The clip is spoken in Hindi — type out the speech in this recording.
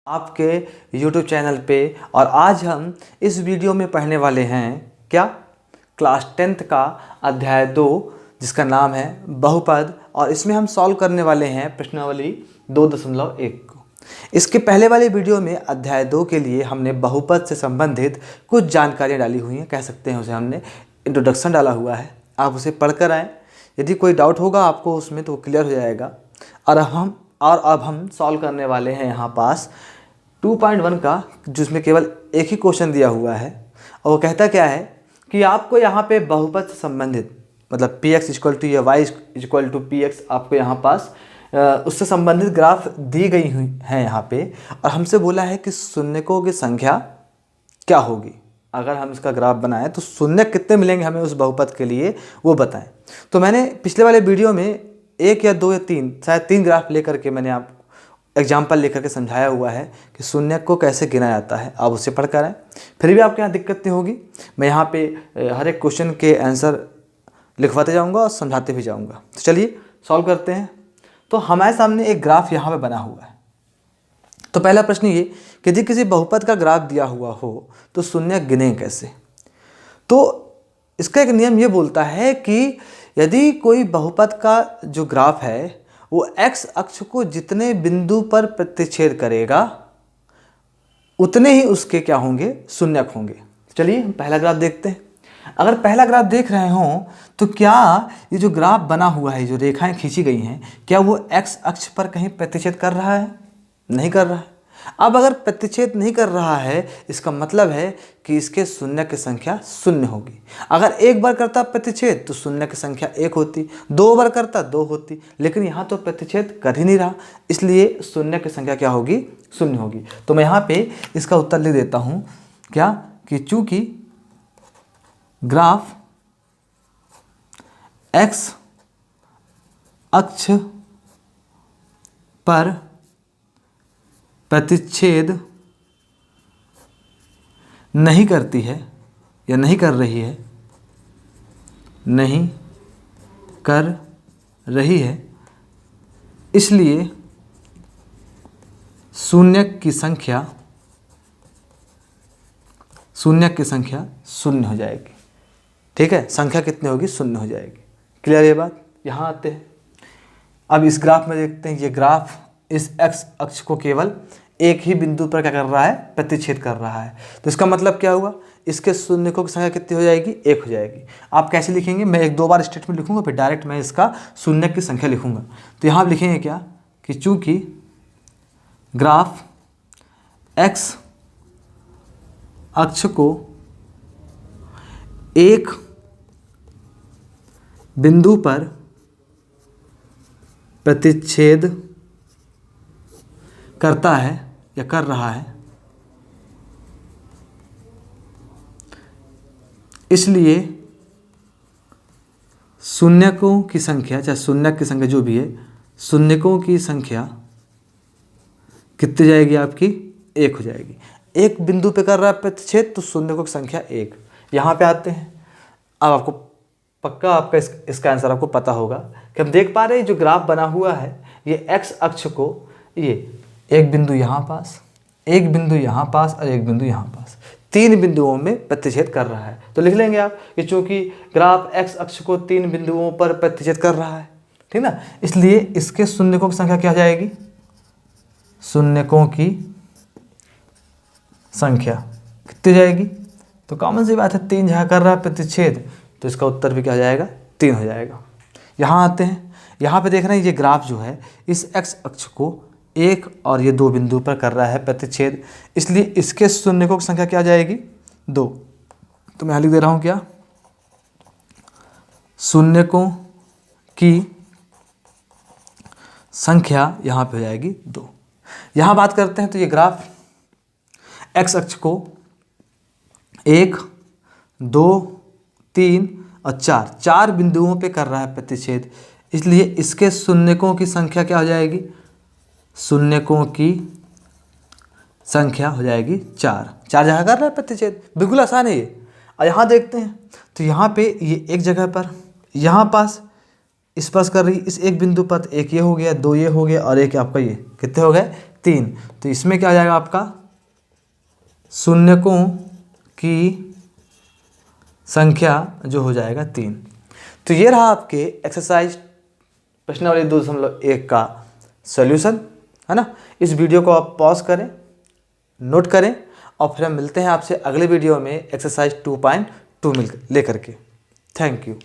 आपके YouTube चैनल पे। और आज हम इस वीडियो में पढ़ने वाले हैं क्या, क्लास 10th का अध्याय 2 जिसका नाम है बहुपद। और इसमें हम सॉल्व करने वाले हैं प्रश्नावली 2.1 को। इसके पहले वाले वीडियो में अध्याय 2 के लिए हमने बहुपद से संबंधित कुछ जानकारियाँ डाली हुई हैं, कह सकते हैं उसे हमने इंट्रोडक्शन डाला हुआ है। आप उसे पढ़कर आएँ, यदि कोई डाउट होगा आपको उसमें तो क्लियर हो जाएगा। और अब हम सॉल्व करने वाले हैं यहाँ पास 2.1 का, जिसमें केवल एक ही क्वेश्चन दिया हुआ है। और वो कहता क्या है कि आपको यहाँ पे बहुपद से संबंधित मतलब px = या y = px आपको यहाँ पास उससे संबंधित ग्राफ दी गई हुई है यहाँ पे। और हमसे बोला है कि शून्यकों की संख्या क्या होगी। अगर हम इसका ग्राफ बनाएं तो शून्य कितने मिलेंगे हमें उस बहुपद के लिए, वो बताएं। तो मैंने पिछले वाले वीडियो में 1 या 2 या 3 शायद 3 ग्राफ लेकर के मैंने आपको एग्जाम्पल लेकर के समझाया हुआ है कि शून्य को कैसे गिना जाता है। आप उससे पढ़ कर आएँ, फिर भी आपके यहाँ दिक्कत नहीं होगी। मैं यहाँ पे हर एक क्वेश्चन के आंसर लिखवाते जाऊँगा और समझाते भी जाऊँगा। तो चलिए सॉल्व करते हैं। तो हमारे सामने एक ग्राफ यहाँ पे बना हुआ है। तो पहला प्रश्न ये कि यदि किसी बहुपद का ग्राफ दिया हुआ हो तो शून्य गिने कैसे। तो इसका एक नियम ये बोलता है कि यदि कोई बहुपद का जो ग्राफ है वो x अक्ष को जितने बिंदु पर प्रतिच्छेद करेगा उतने ही उसके क्या होंगे, शून्यक होंगे। चलिए हम पहला ग्राफ देखते हैं। अगर पहला ग्राफ देख रहे हों तो क्या ये जो ग्राफ बना हुआ है, जो रेखाएं खींची गई हैं, क्या वो x अक्ष पर कहीं प्रतिच्छेद कर रहा है? नहीं कर रहा है। अब अगर प्रतिच्छेद नहीं कर रहा है इसका मतलब है कि इसके शून्य की संख्या शून्य होगी। अगर एक बार करता प्रतिच्छेद तो शून्य की संख्या 1 होती, 2 बार करता 2 होती, लेकिन यहाँ तो प्रतिच्छेद कर ही नहीं रहा, इसलिए शून्य की संख्या क्या होगी, शून्य होगी। तो मैं यहाँ पे इसका उत्तर लिख देता हूँ क्या कि चूंकि ग्राफ x अक्ष पर प्रतिच्छेद नहीं करती है या नहीं कर रही है, नहीं कर रही है, इसलिए शून्यक की संख्या शून्य हो जाएगी। ठीक है, संख्या कितनी होगी, शून्य हो जाएगी। क्लियर ये बात। यहाँ आते हैं, अब इस ग्राफ में देखते हैं। ये ग्राफ इस x अक्ष को केवल एक ही बिंदु पर क्या कर रहा है, प्रतिच्छेद कर रहा है। तो इसका मतलब क्या हुआ, इसके शून्यकों की संख्या कितनी हो जाएगी, 1 हो जाएगी। आप कैसे लिखेंगे, मैं 1-2 बार स्टेटमेंट लिखूंगा फिर डायरेक्ट मैं इसका शून्यक की संख्या लिखूंगा। तो यहाँ लिखेंगे क्या कि चूंकि ग्राफ x अक्ष को एक बिंदु पर प्रतिच्छेद करता है या कर रहा है, इसलिए शून्यकों की संख्या, चाहे शून्यक की संख्या जो भी है, शून्यकों की संख्या कितनी जाएगी आपकी, 1 हो जाएगी। एक बिंदु पे कर रहा है प्रतिच्छेद तो शून्यकों की संख्या 1। यहाँ पे आते हैं। अब आपको पक्का आपका इसका आंसर आपको पता होगा कि हम देख पा रहे हैं जो ग्राफ बना हुआ है ये x अक्ष को ये एक बिंदु यहाँ पास, एक बिंदु यहाँ पास और एक बिंदु यहाँ पास, 3 बिंदुओं में प्रतिच्छेद कर रहा है। तो लिख लेंगे आप कि चूंकि ग्राफ x अक्ष को 3 बिंदुओं पर प्रतिच्छेद कर रहा है, ठीक ना, इसलिए इसके शून्यकों की संख्या क्या हो जाएगी, शून्यकों की संख्या कितनी जाएगी। तो कॉमन सी बात है, 3 जहाँ कर रहा है प्रतिच्छेद तो इसका उत्तर भी क्या हो जाएगा, 3 हो जाएगा। यहाँ आते हैं। यहाँ पे देख रहे हैं ये ग्राफ जो है इस x अक्ष को 1 और ये 2 बिंदु पर कर रहा है प्रतिच्छेद, इसलिए इसके शून्यकों की संख्या क्या आ जाएगी, 2। तो मैं यहाँ लिख दे रहा हूँ क्या, शून्यकों की संख्या यहाँ पे हो जाएगी 2। यहाँ बात करते हैं तो ये ग्राफ x अक्ष को 1, 2, 3 और 4 बिंदुओं पे कर रहा है प्रतिच्छेद, इसलिए इसके शून्यकों की संख्या क्या हो जाएगी, शून्यकों की संख्या हो जाएगी 4 जगह कर रहा है प्रतिच्छेद, बिल्कुल आसान है ये। और यहाँ देखते हैं तो यहाँ पे ये एक जगह पर यहाँ पास स्पर्श कर रही इस एक बिंदु पर, एक ये हो गया, 2 ये हो गया और एक आपका ये, कितने हो गए, 3। तो इसमें क्या आ जाएगा आपका शून्यकों की संख्या जो हो जाएगा 3। तो ये रहा आपके एक्सरसाइज प्रश्नावली 2.1 का सॉल्यूशन, है ना। इस वीडियो को आप पॉज करें, नोट करें, और फिर हम मिलते हैं आपसे अगले वीडियो में एक्सरसाइज 2.2 लेकर के। Thank you.